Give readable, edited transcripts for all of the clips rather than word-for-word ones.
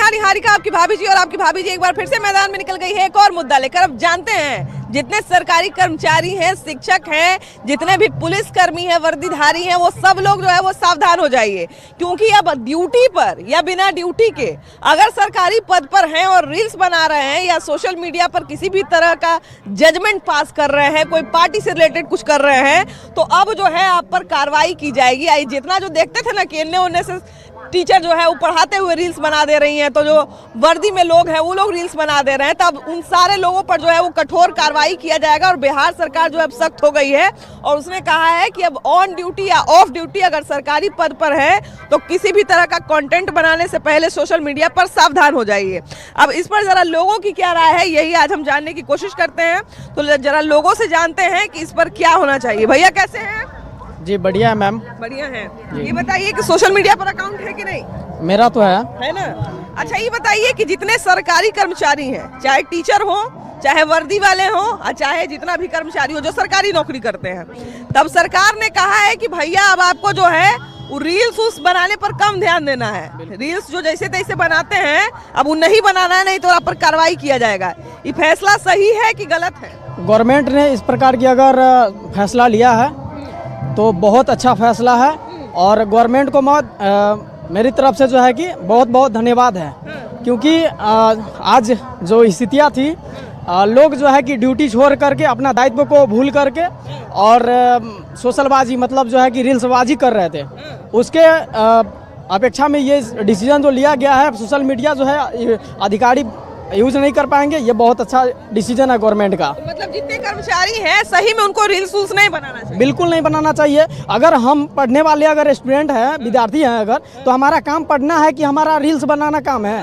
नमस्कार निहारिका, आपकी भाभी जी और आपकी भाभी जी एक बार फिर से मैदान में निकल गई है एक और मुद्दा लेकर। अब जानते हैं जितने सरकारी कर्मचारी हैं, शिक्षक हैं, जितने भी पुलिस कर्मी हैं, वर्दीधारी हैं, वो सब लोग जो है वो सावधान हो जाइए, क्योंकि अब ड्यूटी पर या बिना ड्यूटी के अगर सरकारी पद पर हैं और रील्स बना रहे हैं या सोशल मीडिया पर किसी भी तरह का जजमेंट पास कर रहे हैं, कोई पार्टी से रिलेटेड कुछ कर रहे हैं, तो अब जो है आप पर कार्रवाई की जाएगी। आई जितना जो देखते थे ना कि इन्ने उन्ने से टीचर जो है वो पढ़ाते हुए रील्स बना दे रही हैं, तो जो वर्दी में लोग हैं वो लोग रील्स बना दे रहे हैं, तब उन सारे लोगों पर जो है वो कठोर कार्रवाई किया जाएगा। और बिहार सरकार जो है अब सख्त हो गई है और उसने कहा है कि अब ऑन ड्यूटी या ऑफ ड्यूटी अगर सरकारी पद पर है तो किसी भी तरह का कंटेंट बनाने से पहले सोशल मीडिया पर सावधान हो जाइए। अब इस पर जरा लोगों की क्या राय है, यही आज हम जानने की कोशिश करते हैं। तो जरा लोगों से जानते हैं कि इस पर क्या होना चाहिए। भैया कैसे हैं? जी बढ़िया है मैम। बढ़िया है। ये बताइए कि सोशल मीडिया पर अकाउंट है कि नहीं? मेरा तो है ना। अच्छा ये बताइए कि जितने सरकारी कर्मचारी हैं, चाहे टीचर हो, चाहे वर्दी वाले हो, और चाहे जितना भी कर्मचारी हो जो सरकारी नौकरी करते हैं, तब सरकार ने कहा है कि भैया अब आपको जो है रील्स उस बनाने पर कम ध्यान देना है। रील्स जो जैसे तैसे बनाते हैं अब उन नहीं बनाना है, नहीं तो आप पर कार्रवाई किया जाएगा। ये फैसला सही है कि गलत है? गवर्नमेंट ने इस प्रकार की अगर फैसला लिया है तो बहुत अच्छा फैसला है और गवर्नमेंट को मेरी तरफ से जो है कि बहुत बहुत धन्यवाद है, क्योंकि आज जो स्थितियाँ थी, लोग जो है कि ड्यूटी छोड़ करके अपना दायित्व को भूल करके और सोशलबाजी मतलब जो है कि रील्सबाजी कर रहे थे। उसके अपेक्षा में ये डिसीजन जो लिया गया है, सोशल मीडिया जो है अधिकारी यूज नहीं कर पाएंगे, ये बहुत अच्छा डिसीजन है गवर्नमेंट का। तो मतलब जितने कर्मचारी हैं सही में उनको रील्स नहीं बनाना चाहिए? बिल्कुल नहीं बनाना चाहिए। अगर हम पढ़ने वाले अगर स्टूडेंट हैं, विद्यार्थी हैं अगर, तो हमारा काम पढ़ना है कि हमारा रील्स बनाना काम है?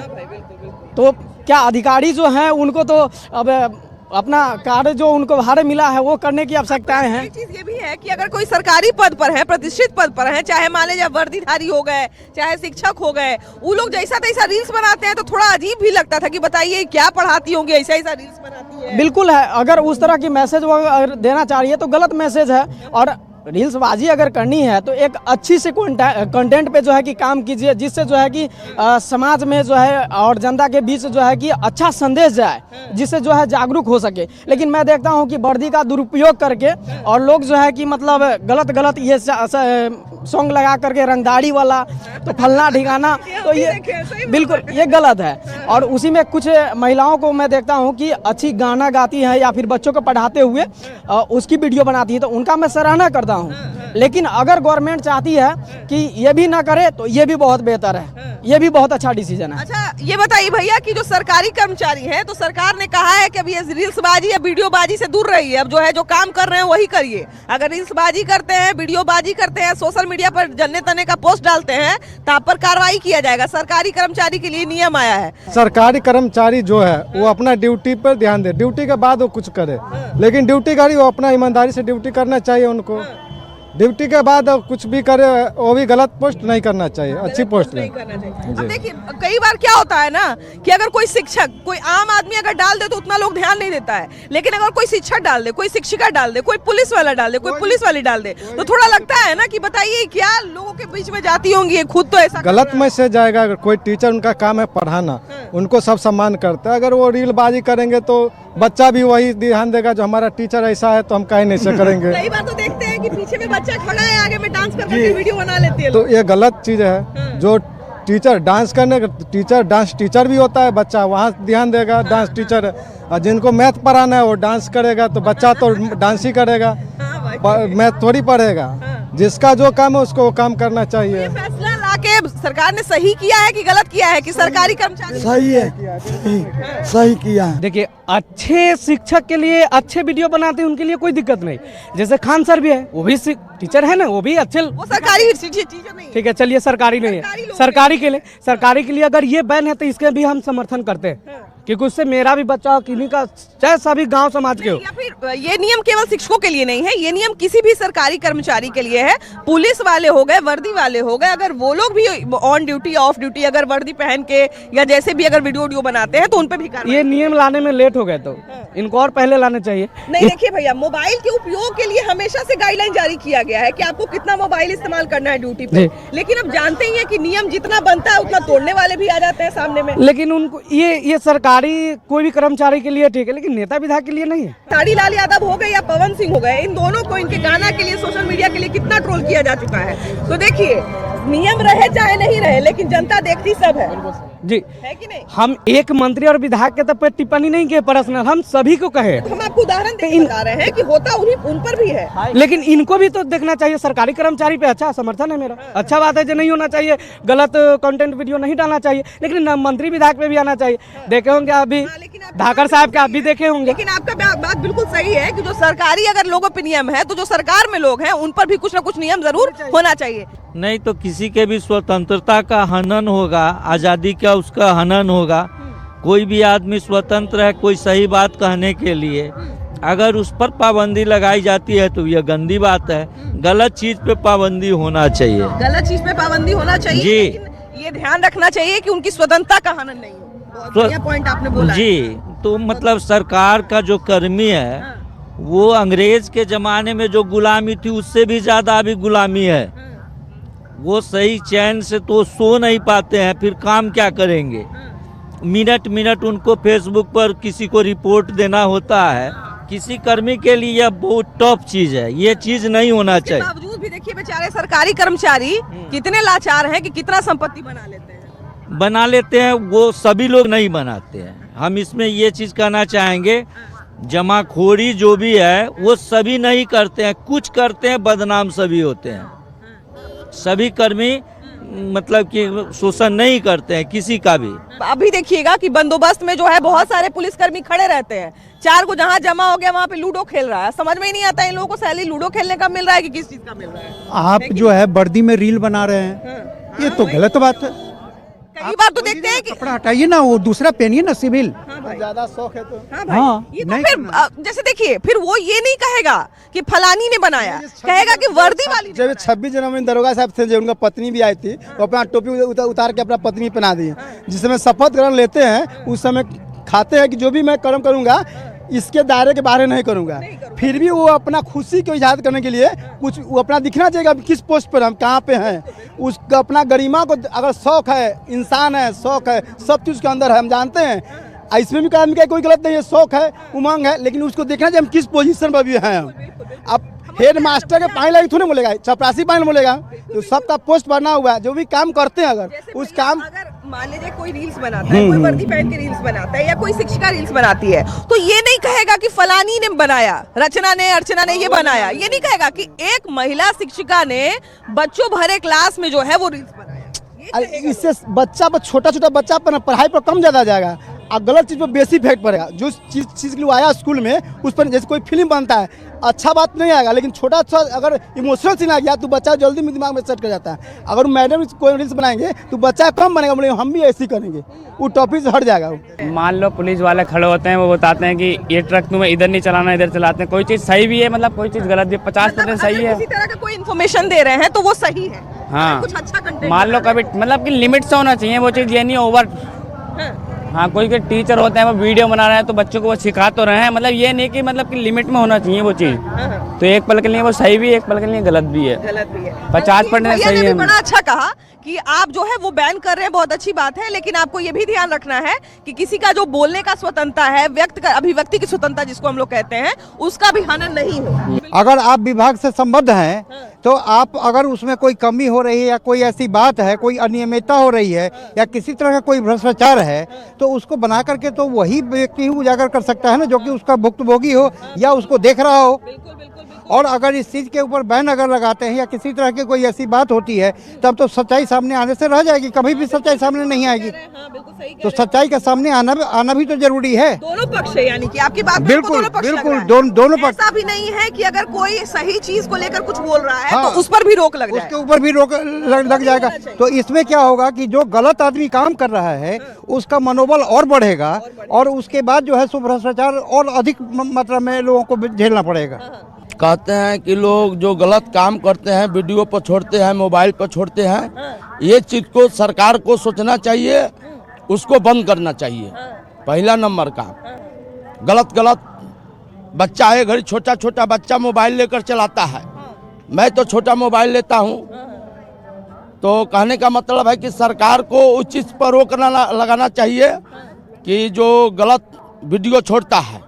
तो क्या अधिकारी जो हैं उनको तो अब अपना कार्य जो उनको भाड़े मिला है वो करने की आवश्यकताएं हैं। एक चीज ये भी है कि अगर कोई सरकारी पद पर है, प्रतिष्ठित पद पर है, चाहे मान लीजिए वर्दीधारी हो गए, चाहे शिक्षक हो गए, वो लोग जैसा तैसा रील्स बनाते हैं तो थोड़ा अजीब भी लगता था कि बताइए क्या पढ़ाती होंगी, ऐसा ऐसा रील्स बनाती है। बिल्कुल है, अगर उस तरह की मैसेज वो अगर देना चाहिए तो गलत मैसेज है। और रील्सबाजी अगर करनी है तो एक अच्छी से कंटेंट पे जो है कि काम कीजिए, जिससे जो है कि समाज में जो है और जनता के बीच जो है कि अच्छा संदेश जाए, जिससे जो है जागरूक हो सके। लेकिन मैं देखता हूं कि वर्दी का दुरुपयोग करके और लोग जो है कि मतलब गलत ये सॉन्ग लगा करके रंगदारी वाला तो फलना ठिकाना, तो ये बिल्कुल ये गलत है। और उसी में कुछ महिलाओं को मैं देखता हूँ कि अच्छी गाना गाती हैं या फिर बच्चों को पढ़ाते हुए उसकी वीडियो बनाती है, तो उनका मैं सराहना करता हूँ। लेकिन अगर गवर्नमेंट चाहती है कि ये भी ना करे तो ये भी बहुत बेहतर है, ये भी बहुत अच्छा डिसीजन है। अच्छा ये बताइए भैया कि जो सरकारी कर्मचारी हैं, तो सरकार ने कहा है कि अब ये रील्सबाजी या वीडियोबाजी से दूर रहिए, अब जो है जो काम कर रहे हैं वही करिए। अगर रील्सबाजी करते हैं, वीडियोबाजी करते हैं, सोशल मीडिया पर जन्ने तन्ने का पोस्ट डालते हैं तो आप पर कार्रवाई किया जाएगा। सरकारी कर्मचारी के लिए नियम आया है। सरकारी कर्मचारी जो है वो अपना ड्यूटी पर ध्यान दे, ड्यूटी के बाद वो कुछ करे, लेकिन ड्यूटी करी वो अपना ईमानदारी से ड्यूटी करना चाहिए उनको। ड्यूटी के बाद कुछ भी करे वो भी गलत पोस्ट नहीं करना चाहिए, अच्छी पोस्ट नहीं करना चाहिए। अब देखिए कई बार क्या होता है ना कि अगर कोई शिक्षक, कोई आम आदमी अगर डाल दे तो उतना लोग ध्यान नहीं देता है, लेकिन अगर कोई शिक्षक डाल दे, कोई शिक्षिका डाल दे, कोई पुलिस वाला डाल दे, कोई पुलिस वाली डाल दे, तो थोड़ा लगता है ना कि बताइए क्या लोगों के बीच में जाती होंगी, खुद तो ऐसा गलत मैसेज आएगा। अगर कोई टीचर उनका काम है पढ़ाना, उनको सब सम्मान करता है, अगर वो रीलबाजी करेंगे तो बच्चा भी वही ध्यान देगा जो हमारा टीचर ऐसा है तो हम कहीं नहीं से करेंगे। कई बार तो देखते हैं कि पीछे में बच्चा खड़ा है, आगे में डांस करके वीडियो बना लेते हैं। तो ये गलत चीज है। जो टीचर डांस करने का टीचर, डांस टीचर भी होता है, बच्चा वहाँ ध्यान देगा, डांस टीचर है। और जिनको मैथ पढ़ाना है वो डांस करेगा तो बच्चा तो डांस ही करेगा, मैथ थोड़ी पढ़ेगा। जिसका जो काम है उसको वो काम करना चाहिए। फैसला लाके सरकार ने सही किया है कि गलत किया है कि सरकारी कर्मचारी? सही है, सही किया है। देखिए अच्छे शिक्षक के लिए अच्छे वीडियो बनाते हैं, उनके लिए कोई दिक्कत नहीं। जैसे खान सर भी है, वो भी टीचर है ना, वो भी अच्छे, वो सरकारी टीचर नहीं। ठीक है चलिए सरकारी नहीं है, सरकारी के लिए अगर ये बैन है तो इसके भी हम समर्थन करते हैं। क्योंकि उससे मेरा भी बच्चा हो, किन्हीं का, चाहे सभी गांव समाज के हो। या फिर ये नियम केवल शिक्षकों के लिए नहीं है, ये नियम किसी भी सरकारी कर्मचारी के लिए है। पुलिस वाले हो गए, वर्दी वाले हो गए, अगर वो लोग भी ऑन ड्यूटी ऑफ ड्यूटी अगर वर्दी पहन के या जैसे भी अगर वीडियो बनाते हैं तो उन पे भी कार्रवाई। ये नियम लाने में लेट हो गए तो इनको और पहले लाने चाहिए। नहीं देखिए भैया, मोबाइल के उपयोग के लिए हमेशा से गाइडलाइन जारी किया गया है कि आपको कितना मोबाइल इस्तेमाल करना है ड्यूटी पे, लेकिन अब जानते ही हैं कि नियम जितना बनता है उतना तोड़ने वाले भी आ जाते हैं सामने में। लेकिन उनको ये सरकारी कोई भी कर्मचारी के लिए ठीक है, लेकिन नेता विधायक के लिए नहीं है। ताड़ी लाल यादव हो गए या पवन सिंह हो गए, इन दोनों को इनके गाना के लिए सोशल मीडिया के लिए कितना ट्रोल किया जा चुका है। तो देखिए, नियम रहे चाहे नहीं रहे, लेकिन जनता देखती सब है जी, है कि नहीं। हम एक मंत्री और विधायक के तब पे टिप्पणी नहीं किए पर्सनल, हम सभी को कहे। हम आपको उदाहरण देके बता रहे हैं कि होता उन्हीं उन पर भी है। लेकिन इनको भी तो देखना चाहिए। सरकारी कर्मचारी पे अच्छा समर्थन है मेरा, अच्छा बात है जो नहीं होना चाहिए, गलत कंटेंट वीडियो नहीं डालना चाहिए, लेकिन मंत्री विधायक पे भी आना चाहिए। देखे होंगे अभी धाकर साहब के, आप भी देखे होंगे। लेकिन आपका बात बिल्कुल सही है कि जो सरकारी अगर लोगों पे नियम है तो जो सरकार में लोग हैं उन पर भी कुछ ना कुछ नियम जरूर होना चाहिए। नहीं तो किसी के भी स्वतंत्रता का हनन होगा, आज़ादी का उसका हनन होगा। कोई भी आदमी स्वतंत्र है कोई सही बात कहने के लिए, अगर उस पर पाबंदी लगाई जाती है तो यह गंदी बात है। गलत चीज पे पाबंदी होना चाहिए, गलत चीज पे पाबंदी होना चाहिए जी। लेकिन ये ध्यान रखना चाहिए कि उनकी स्वतंत्रता का हनन नहीं हो। बहुत बढ़िया पॉइंट आपने बोला जी। तो मतलब सरकार का जो कर्मी है वो अंग्रेज के जमाने में जो गुलामी थी उससे भी ज्यादा अभी गुलामी है। वो सही चैन से तो सो नहीं पाते हैं, फिर काम क्या करेंगे। मिनट मिनट उनको फेसबुक पर किसी को रिपोर्ट देना होता है। किसी कर्मी के लिए यह बहुत टफ चीज है, ये चीज नहीं होना चाहिए। बावजूद भी देखिए बेचारे सरकारी कर्मचारी कितने लाचार हैं कि कितना संपत्ति बना लेते हैं। वो सभी लोग नहीं बनाते हैं। हम इसमें ये चीज कहना चाहेंगे, जमाखोरी जो भी है वो सभी नहीं करते हैं, कुछ करते हैं, बदनाम सभी होते हैं। सभी कर्मी मतलब कि शोषण नहीं करते हैं किसी का भी। अभी देखिएगा कि बंदोबस्त में जो है बहुत सारे पुलिसकर्मी खड़े रहते हैं। चार को जहाँ जमा हो गया वहाँ पे लूडो खेल रहा है। समझ में ही नहीं आता इन लोगों को सैलरी लूडो खेलने का मिल रहा है कि किस चीज का मिल रहा है। आप जो है वर्दी में रील बना रहे हैं, ये तो गलत बात है। कई बार तो देखते हैं कि कपड़ा हटाइए ना, वो दूसरा पहनिए ना सिविल। ज्यादा शौक है तो हाँ भाई, हाँ, ये तो नहीं फिर जैसे देखिए, फिर वो ये नहीं कहेगा कि फलानी ने बनाया, कहेगा कि वर्दी वाली ने जब 26 जनवरी में दरोगा साहब थे, जो उनका पत्नी भी आई थी, वो अपना टोपी उतार के अपना पत्नी पहना दी। जिस समय शपथ ग्रहण लेते हैं उस समय खाते हैं कि जो भी मैं कर्म करूंगा इसके दायरे के बाहर नहीं करूंगा। फिर भी वो अपना खुशी को इजहार करने के लिए कुछ वो अपना दिखना चाहिए कि किस पोस्ट पर हम कहाँ पे हैं। उसका अपना गरिमा को अगर शौक है, इंसान है, शौक है, सब चीज़ के अंदर है, हम जानते हैं। इसमें भी काम का कोई गलत नहीं है, शौक है, उमंग है, लेकिन उसको देखना चाहिए हम किस पोजीशन पर भी हैं। अब हेड मास्टर के पानी लगी थोड़ी बोलेगा, चपरासी पानी बोलेगा, तो सबका पोस्ट बना हुआ है। जो भी काम करते हैं अगर उस काम, अगर मान लीजिए कोई रील्स बनाता है, कोई वर्दी पहन के रील्स बनाता है या कोई शिक्षिका रील्स बनाती है, तो ये नहीं कहेगा कि फलानी ने बनाया, रचना ने, अर्चना ने ये बनाया। ये नहीं कहेगा कि एक महिला शिक्षिका ने बच्चों भरे क्लास में जो है वो रील्स बनाया। इससे बच्चा पर, छोटा छोटा बच्चा पर पढ़ाई पर कम ज़्यादा जाएगा और गलत चीज़ पर बेसी इफेक्ट पड़ेगा। जो चीज़ के लिए आया स्कूल में, उस पर जैसे कोई फिल्म बनता है, अच्छा बात नहीं आएगा, लेकिन छोटा सा अगर इमोशनल सीन आ गया तो बच्चा जल्दी में दिमाग में सेट कर जाता है। अगर मैडम कोई रील्स बनाएंगे तो बच्चा कम बनेगा, बोलेंगे हम भी ऐसे ही करेंगे, वो टॉपिक से हट जाएगा। मान लो पुलिस वाले खड़े होते हैं, वो बताते हैं कि ये ट्रक तुम्हें इधर नहीं चलाना, इधर चलाते हैं। कोई चीज़ सही भी है, मतलब कोई चीज़ गलत भी, 50% सही है। किसी तरह का कोई इन्फॉर्मेशन दे रहे हैं तो वो सही है। हाँ, कुछ अच्छा कंटेंट मान लो कभी मतलब कि लिमिट से होना चाहिए वो चीज़, ये नहीं ओवर। हाँ, कोई के टीचर होते हैं वो वीडियो बना रहे हैं तो बच्चों को वो सिखा तो रहे हैं, मतलब ये नहीं कि मतलब कि लिमिट में होना चाहिए वो चीज़। तो एक पल के लिए वो सही भी है, एक पल के लिए गलत भी है। 50% सही है। बड़ा अच्छा कहा कि आप जो है वो बैन कर रहे हैं, बहुत अच्छी बात है, लेकिन आपको ये भी ध्यान रखना है कि किसी का जो बोलने का स्वतंत्रता है, व्यक्त का अभिव्यक्ति की स्वतंत्रता जिसको हम लोग कहते हैं, उसका भी हनन नहीं हो। अगर आप विभाग से संबद्ध हैं तो आप अगर उसमें कोई कमी हो रही है या कोई ऐसी बात है, कोई अनियमितता हो रही है या किसी तरह का कोई भ्रष्टाचार है, तो उसको बना करके तो वही व्यक्ति ही उजागर कर सकता है ना, जो कि उसका भुक्तभोगी हो या उसको देख रहा हो। और अगर इस चीज़ के ऊपर बैन अगर लगाते हैं या किसी तरह की कोई ऐसी बात होती है तब तो सच्चाई सामने आने से रह जाएगी, कभी भी सच्चाई सामने नहीं आएगी। हाँ, बिल्कुल सही कह तो रहे हैं। सच्चाई का सामने आना भी तो जरूरी है। दोनों पक्ष है, यानी कि आपकी बात में बिल्कुल, दोनों पक्ष लग बिल्कुल, रहा है। दोनों पक्ष। ऐसा भी नहीं है कि अगर कोई सही चीज को लेकर कुछ बोल रहा है हाँ, तो उस पर भी रोक लग जाए। उसके ऊपर भी रोक लग जाएगा। तो इसमें क्या होगा कि जो गलत आदमी काम कर रहा है उसका मनोबल और बढ़ेगा और उसके बाद जो है सो भ्रष्टाचार और अधिक मात्रा में लोगों को झेलना पड़ेगा। कहते हैं कि लोग जो गलत काम करते हैं वीडियो पर छोड़ते हैं, मोबाइल पर छोड़ते हैं, ये चीज़ को सरकार को सोचना चाहिए, उसको बंद करना चाहिए। पहला नंबर का गलत बच्चा है, घर छोटा छोटा बच्चा मोबाइल लेकर चलाता है। मैं तो छोटा मोबाइल लेता हूँ, तो कहने का मतलब है कि सरकार को उस चीज़ पर रोक लगाना चाहिए कि जो गलत वीडियो छोड़ता है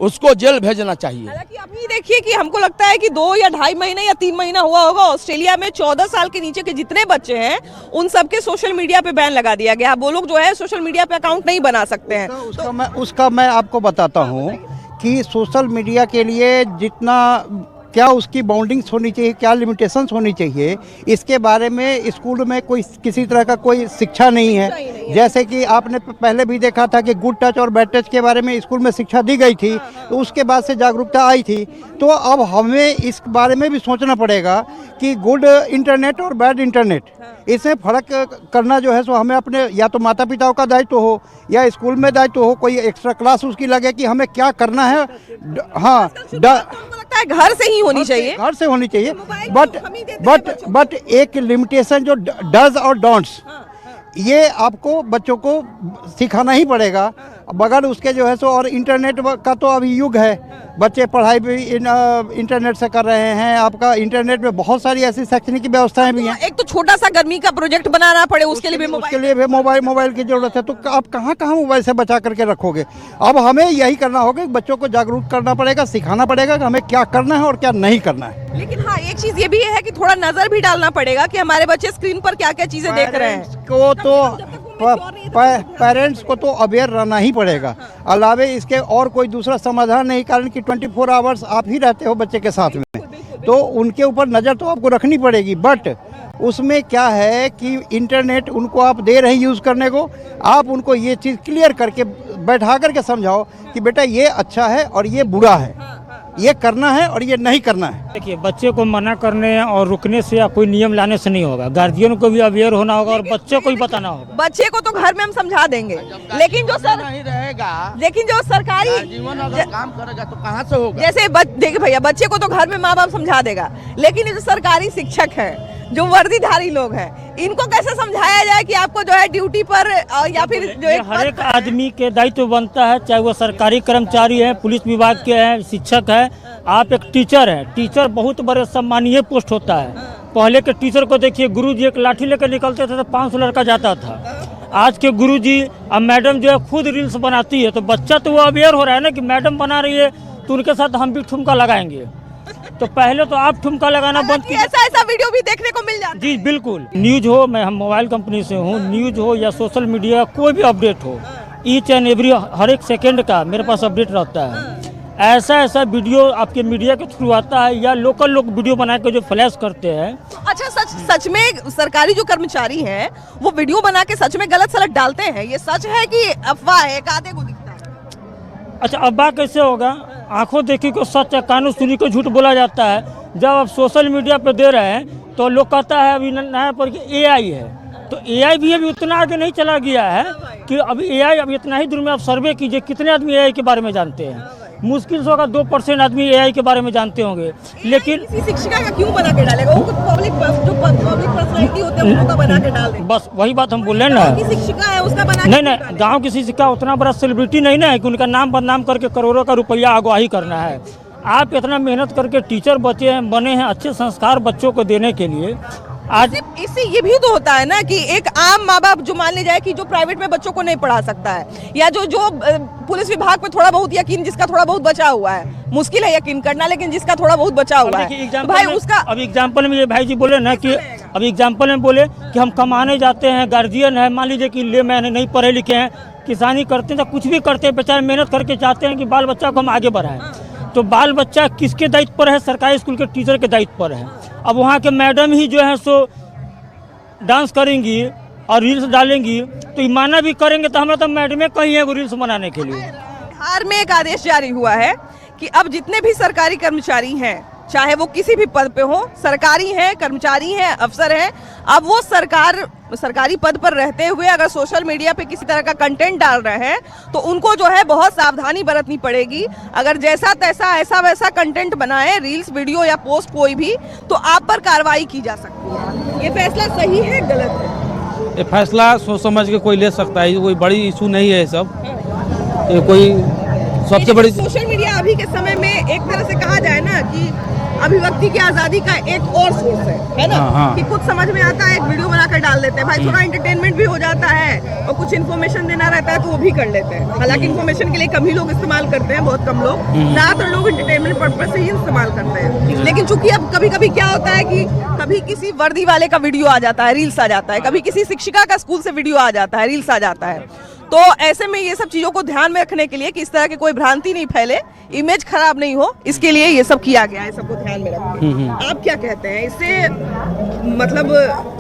उसको जेल भेजना चाहिए। हालांकि अभी देखिए कि हमको लगता है कि 2 या 2.5 महीने या 3 महीना हुआ होगा, ऑस्ट्रेलिया में 14 साल के नीचे के जितने बच्चे हैं उन सबके सोशल मीडिया पे बैन लगा दिया गया। वो लोग जो है सोशल मीडिया पे अकाउंट नहीं बना सकते हैं। उसका मैं आपको बताता हूँ कि सोशल मीडिया के लिए जितना क्या उसकी बाउंडिंग्स होनी चाहिए, क्या लिमिटेशंस होनी चाहिए, इसके बारे में स्कूल में कोई किसी तरह का कोई शिक्षा नहीं है। जैसे कि आपने पहले भी देखा था कि गुड टच और बैड टच के बारे में स्कूल में शिक्षा दी गई थी, तो उसके बाद से जागरूकता आई थी। तो अब हमें इस बारे में भी सोचना पड़ेगा कि गुड इंटरनेट और बैड इंटरनेट, इसमें फ़र्क करना जो है सो हमें अपने या तो माता पिताओं का दायित्व हो या स्कूल में दायित्व हो, कोई एक्स्ट्रा क्लास उसकी लगे कि हमें क्या करना है। हाँ, लगता है घर से ही होनी चाहिए, घर से होनी चाहिए, मोबाइल बट हम ही देते हैं बच्चों बट एक लिमिटेशन जो डज और डोंट्स, ये आपको बच्चों को सिखाना ही पड़ेगा। बगैर उसके जो है सो, और इंटरनेट का तो अभी युग है, बच्चे पढ़ाई भी इंटरनेट से कर रहे हैं। आपका इंटरनेट में बहुत सारी ऐसी शैक्षणिक व्यवस्थाएं भी हैं। एक तो छोटा सा गर्मी का प्रोजेक्ट बनाना पड़े उसके लिए भी मोबाइल की जरूरत है। तो आप कहाँ मोबाइल से बचा करके रखोगे। अब हमें यही करना होगा कि बच्चों को जागरूक करना पड़ेगा, सिखाना पड़ेगा कि हमें क्या करना है और क्या नहीं करना है। लेकिन हाँ, एक चीज ये भी है कि थोड़ा नजर भी डालना पड़ेगा कि हमारे बच्चे स्क्रीन पर क्या क्या चीजें देख रहे हैं। को तो पेरेंट्स को तो अवेयर रहना ही पड़ेगा। अलावे इसके और कोई दूसरा समाधान नहीं, कारण कि 24 आवर्स आप ही रहते हो बच्चे के साथ में, तो उनके ऊपर नज़र तो आपको रखनी पड़ेगी। बट उसमें क्या है कि इंटरनेट उनको आप दे रहे हैं यूज़ करने को, आप उनको ये चीज़ क्लियर करके बैठा करके समझाओ कि बेटा ये अच्छा है और ये बुरा है, ये करना है और ये नहीं करना है। देखिए, बच्चे को मना करने और रुकने से या कोई नियम लाने से नहीं होगा, गार्जियन को भी अवेयर होना होगा और बच्चे को भी बताना होगा। बच्चे को तो घर में हम समझा देंगे, लेकिन जो नहीं रहेगा, लेकिन जो सरकारी जीवन अगर काम करेगा तो कहाँ से होगा। जैसे देखिए भैया, बच्चे को तो घर में माँ बाप समझा देगा, लेकिन ये जो सरकारी शिक्षक हैं, जो वर्दीधारी लोग हैं, इनको कैसे समझाया जाए कि आपको जो है ड्यूटी पर या फिर जो हर एक आदमी के दायित्व बनता है, चाहे वो सरकारी कर्मचारी है, पुलिस विभाग के हैं, शिक्षक है, आप एक टीचर हैं। टीचर बहुत बड़े सम्मानीय पोस्ट होता है। पहले के टीचर को देखिए, गुरुजी एक लाठी लेकर निकलते थे तो 500 लड़का जाता था। आज के गुरुजी, अब मैडम जो है खुद रील्स बनाती है, तो बच्चा तो वो अवेयर हो रहा है ना कि मैडम बना रही है तो उनके साथ हम भी ठुमका लगाएंगे। तो पहले तो आप ठुमका लगाना बंद कीजिए। ऐसा वीडियो भी देखने को मिल जाता है। जी बिल्कुल, न्यूज हो, मैं हम मोबाइल कंपनी से हूँ, न्यूज हो या सोशल मीडिया कोई भी अपडेट हो, ईच एंड एवरी हर एक सेकंड का मेरे पास अपडेट रहता है। ऐसा वीडियो आपके मीडिया के थ्रू आता है या लोकल लोग वीडियो बना के जो फ्लैश करते हैं। अच्छा, सच में सरकारी जो कर्मचारी हैं वो वीडियो बना के सच में गलत सलत डालते हैं, ये सच है कि अफवाह है? एक आधे को दिखता है। अच्छा, अफवाह कैसे होगा? आंखों देखी को सच है, कानों सुनी को झूठ बोला जाता है। जब आप सोशल मीडिया पे दे रहे हैं तो लोग कहता है अभी नया पर AI है, तो AI भी अभी उतना आगे नहीं चला गया है कि अभी AI अभी इतना ही दूर में। आप सर्वे कीजिए कितने आदमी AI के बारे में जानते हैं। मुश्किल से होगा 2% आदमी AI के बारे में जानते होंगे। लेकिन शिक्षिका का क्यों बना के डालेगा? वो कुछ पब्लिक पर्सनैलिटी होते हैं उनको बना के डाल दें। बस वही बात हम बोल रहे हैं ना, शिक्षिका है उसका बना नहीं, गांव की शिक्षिका उतना बड़ा सेलिब्रिटी नहीं ना है कि उनका नाम बदनाम करके करोड़ों का रुपया अगवाही करना है। आप इतना मेहनत करके टीचर बने हैं अच्छे संस्कार बच्चों को देने के लिए। आज इससे ये भी तो होता है ना कि एक आम माँ बाप जो मान ले जाए कि जो प्राइवेट में बच्चों को नहीं पढ़ा सकता है, या जो पुलिस विभाग पे थोड़ा बहुत यकीन, जिसका थोड़ा बहुत बचा हुआ है, मुश्किल है यकीन करना, लेकिन जिसका थोड़ा बहुत बचा हुआ है भाई उसका। अभी एग्जाम्पल में ये भाई जी बोले ना कि अभी एग्जाम्पल में बोले कि हम कमाने जाते हैं, गार्जियन है, मान लीजिए कि ले मैंने नहीं पढ़े लिखे हैं, किसानी करते हैं, तो कुछ भी करते हैं, बेचारे मेहनत करके चाहते हैं कि बाल बच्चा को हम आगे बढ़ाएं। तो बाल बच्चा किसके दायित्व पर है? सरकारी स्कूल के टीचर के दायित्व पर है। अब वहाँ के मैडम ही जो है सो डांस करेंगी और रील्स डालेंगी, तो माना भी करेंगे तो हमारा तो मैडम कहीं है रील्स बनाने के लिए। बिहार में एक आदेश जारी हुआ है कि अब जितने भी सरकारी कर्मचारी हैं, चाहे वो किसी भी पद पे हो, सरकारी हैं, कर्मचारी हैं, अफसर हैं, अब वो सरकारी पद पर रहते हुए अगर सोशल मीडिया पे किसी तरह का कंटेंट डाल रहे हैं तो उनको जो है बहुत सावधानी बरतनी पड़ेगी। अगर जैसा तैसा ऐसा वैसा कंटेंट बनाए, रील्स, वीडियो या पोस्ट कोई भी, तो आप पर कार्रवाई की जा सकती है। ये फैसला सही है, गलत है? ये फैसला सोच समझ के कोई ले सकता है, कोई बड़ी इशू नहीं है। सब ये कोई सबसे बड़ी सोशल मीडिया अभी के समय में एक तरह से कहा जाए ना कि अभिव्यक्ति की आजादी का एक और सोर्स है ना? हाँ। कि कुछ समझ में आता है, एक वीडियो बनाकर डाल देते हैं, भाई थोड़ा एंटरटेनमेंट भी हो जाता है और कुछ इन्फॉर्मेशन देना रहता है तो वो भी कर लेते हैं। हालांकि इन्फॉर्मेशन के लिए कम ही लोग इस्तेमाल करते हैं, बहुत कम लोग, ज्यादातर लोग एंटरटेनमेंट पर्पज से ही इस्तेमाल करते हैं। लेकिन चूंकि अब कभी कभी क्या होता है कि कभी किसी वर्दी वाले का वीडियो आ जाता है, रील्स आ जाता है, कभी किसी शिक्षिका का स्कूल से वीडियो आ जाता है, रील्स आ जाता है, तो ऐसे में ये सब चीजों को ध्यान में रखने के लिए कि इस तरह की कोई भ्रांति नहीं फैले, इमेज खराब नहीं हो, इसके लिए ये सब किया गया है, सबको ध्यान में रख के। आप क्या कहते हैं, इससे मतलब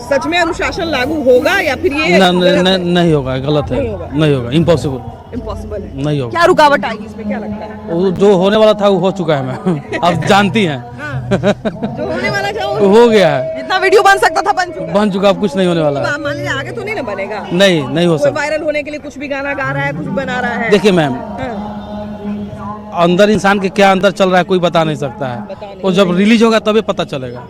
सच में अनुशासन लागू होगा या फिर ये नहीं होगा, गलत है, नहीं होगा, इम्पॉसिबल है, नहीं होगा। क्या रुकावट आएगी इसमें, क्या लगता है? वो जो होने वाला था वो हो चुका है मैम, आप जानती हैं। जो होने वाला था वो हो गया है, जितना वीडियो बन सकता था बन चुका, अब कुछ नहीं होने वाला है। मान लीजिए आगे तो नहीं ना बनेगा, नहीं हो सकता। वायरल होने के लिए कुछ भी गाना गा रहा है, कुछ बना रहा है। देखिए मैम, अंदर इंसान के क्या अंदर चल रहा है कोई बता नहीं सकता है, और जब रिलीज होगा तभी पता चलेगा।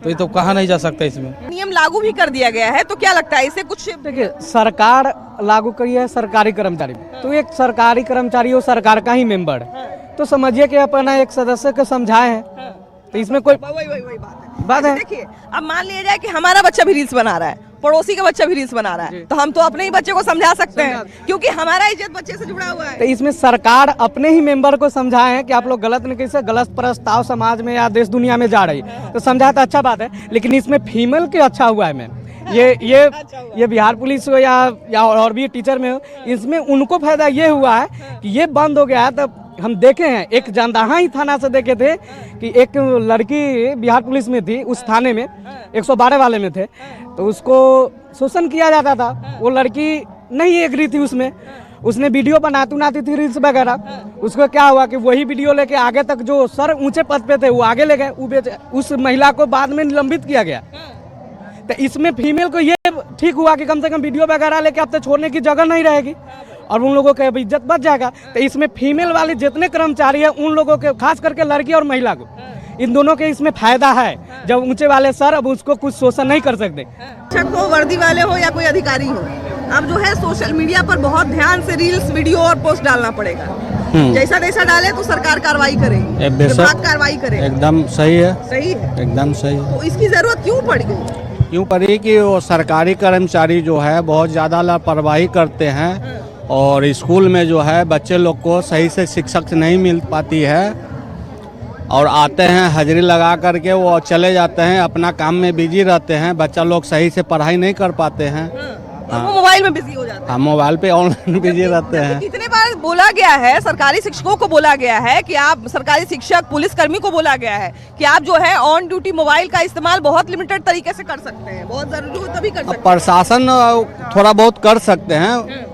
तो ये तो कहा नहीं जा सकता। इसमें नियम लागू भी कर दिया गया है, तो क्या लगता है इसे कुछ? देखिए, सरकार लागू करी है सरकारी कर्मचारी, तो एक सरकारी कर्मचारी हो, सरकार का ही मेंबर है, तो समझिए कि अपना एक सदस्य को समझाए हैं, तो इसमें कोई वही बात है। देखिए, अब मान लिया जाए कि हमारा बच्चा भी रील्स बना रहा है, पड़ोसी का बच्चा भी रील्स बना रहा है, तो हम तो अपने ही बच्चे को समझा सकते हैं, क्योंकि हमारा इज्जत बच्चे से जुड़ा हुआ है। तो इसमें सरकार अपने ही मेंबर को समझाए हैं कि आप लोग गलत नहीं, कैसे गलत प्रस्ताव समाज में या देश दुनिया में जा रही है, तो समझाया तो अच्छा बात है। लेकिन इसमें फीमेल के अच्छा हुआ है मैम, ये बिहार पुलिस हो या और भी टीचर में हो, इसमें उनको फायदा ये हुआ है कि ये बंद हो गया है। तो हम देखे हैं, एक जंदाहा ही थाना से देखे थे कि एक लड़की बिहार पुलिस में थी, उस थाने में 112 वाले में थे, तो उसको शोषण किया जाता था। वो लड़की नहीं एग्री थी उसमें, उसने वीडियो बनाती थी रील्स वगैरह। उसको क्या हुआ कि वही वीडियो लेके आगे तक जो सर ऊंचे पद पे थे वो आगे ले गए, उस महिला को बाद में निलंबित किया गया। तो इसमें फीमेल को ये ठीक हुआ कि कम से कम वीडियो वगैरह लेके अब तो छोड़ने की जगह नहीं रहेगी और उन लोगों का इज्जत बच जाएगा। तो इसमें फीमेल वाले जितने कर्मचारी हैं उन लोगों के, खास करके लड़की और महिला को, इन दोनों के इसमें फायदा है। जब ऊंचे वाले सर अब उसको कुछ शोषण नहीं कर सकते, शिक्षक हो, वर्दी वाले हो या कोई अधिकारी हो, अब जो है सोशल मीडिया पर बहुत ध्यान से रील्स, वीडियो और पोस्ट डालना पड़ेगा। जैसा तैसा डाले तो सरकार कार्रवाई करेगी, विभाग कार्रवाई करेगा। एकदम सही है, सही है, एकदम सही है। तो इसकी जरूरत क्यों पड़ गई? क्यों पड़ी कि वो सरकारी कर्मचारी जो है बहुत ज़्यादा लापरवाही करते हैं और स्कूल में जो है बच्चे लोग को सही से शिक्षक नहीं मिल पाती है और आते हैं हाजिरी लगा करके वो चले जाते हैं, अपना काम में बिजी रहते हैं, बच्चा लोग सही से पढ़ाई नहीं कर पाते हैं। वो मोबाइल में बिजी हो जाते हैं। हाँ, मोबाइल पे ऑनलाइन बिजी रहते हैं। कितने बार बोला गया है, सरकारी शिक्षकों को बोला गया है कि आप, सरकारी शिक्षक, पुलिसकर्मी को बोला गया है कि आप जो है ऑन ड्यूटी मोबाइल का इस्तेमाल बहुत लिमिटेड तरीके से कर सकते हैं, बहुत जरूरी हो तभी कर सकते हैं। प्रशासन थोड़ा बहुत कर सकते हैं,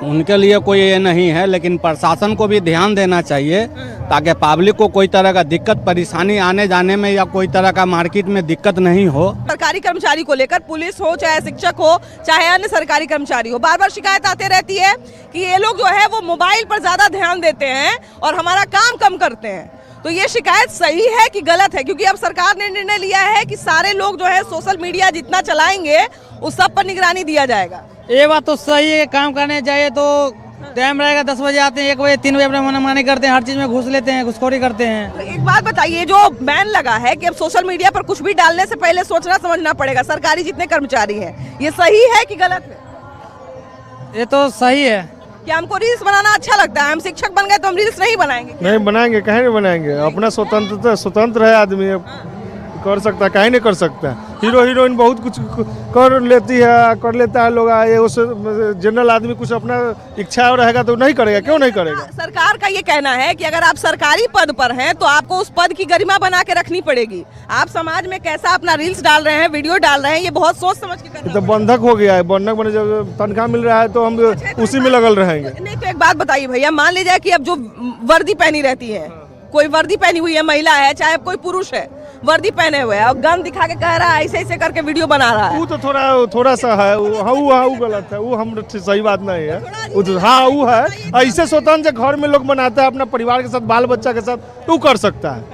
उनके लिए कोई ये नहीं है, लेकिन प्रशासन को भी ध्यान देना चाहिए ताकि पब्लिक को कोई तरह का दिक्कत परेशानी आने जाने में या कोई तरह का मार्केट में दिक्कत नहीं हो। सरकारी कर्मचारी को लेकर, पुलिस हो चाहे शिक्षक हो चाहे अन्य सरकारी कर्मचारी हो, बार बार शिकायत आती रहती है कि ये लोग जो है वो मोबाइल पर ज्यादा ध्यान देते हैं और हमारा काम कम करते हैं। तो ये शिकायत सही है कि गलत है? क्योंकि अब सरकार ने निर्णय लिया है कि सारे लोग जो है सोशल मीडिया जितना चलाएंगे उस सब पर निगरानी दिया जाएगा। ये बात तो सही है, काम करने चाहिए तो टाइम रहेगा, 10 बजे आते हैं, 1 बजे 3 बजे अपना मनमानी करते हैं, हर चीज में घुस लेते हैं, घुसखोरी करते हैं। तो एक बात बताइए, जो बैन लगा है कि अब सोशल मीडिया पर कुछ भी डालने से पहले सोचना समझना पड़ेगा, सरकारी जितने कर्मचारी हैं, ये सही है कि गलत है? ये तो सही है। क्या हमको रील्स बनाना अच्छा लगता है? हम शिक्षक बन गए तो हम रील्स नहीं बनाएंगे? नहीं बनाएंगे, कहीं नहीं बनाएंगे, अपना स्वतंत्र है आदमी, कर सकता है, काहे नहीं कर सकता है। हीरो हीरोइन बहुत कुछ कर लेता है लोग। ये उस जनरल आदमी कुछ अपना इच्छा रहेगा तो नहीं करेगा, क्यों नहीं करेगा। सरकार का ये कहना है कि अगर आप सरकारी पद पर हैं तो आपको उस पद की गरिमा बना के रखनी पड़ेगी। आप समाज में कैसा अपना रील्स डाल रहे हैं, वीडियो डाल रहे हैं, ये बहुत सोच समझ के करना। तो बंधक हो गया है, बंधक बने, जब तनख्वाह मिल रहा है तो हम उसी में लगल रहेंगे। नहीं तो एक बात बताइए भैया, मान लीजिए कि अब जो वर्दी पहनी रहती है, कोई वर्दी पहनी हुई है, महिला है चाहे कोई पुरुष है, वर्दी पहने हुए है और गन दिखा के कह रहा है ऐसे ऐसे करके वीडियो बना रहा है, वो तो थोड़ा सा है, वो गलत है, वो हम सही बात नहीं है। वो है ऐसे स्वतंत्र घर में लोग बनाता है अपना परिवार के साथ, बाल बच्चा के साथ, तो कर सकता है,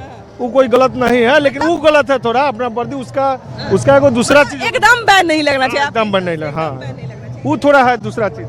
वो कोई गलत नहीं है। लेकिन वो गलत है थोड़ा, अपना वर्दी उसका कोई दूसरा चीज एकदम बैन नहीं लगना चाहिए। एकदम बैन नहीं लगा, हाँ वो थोड़ा है दूसरा चीज।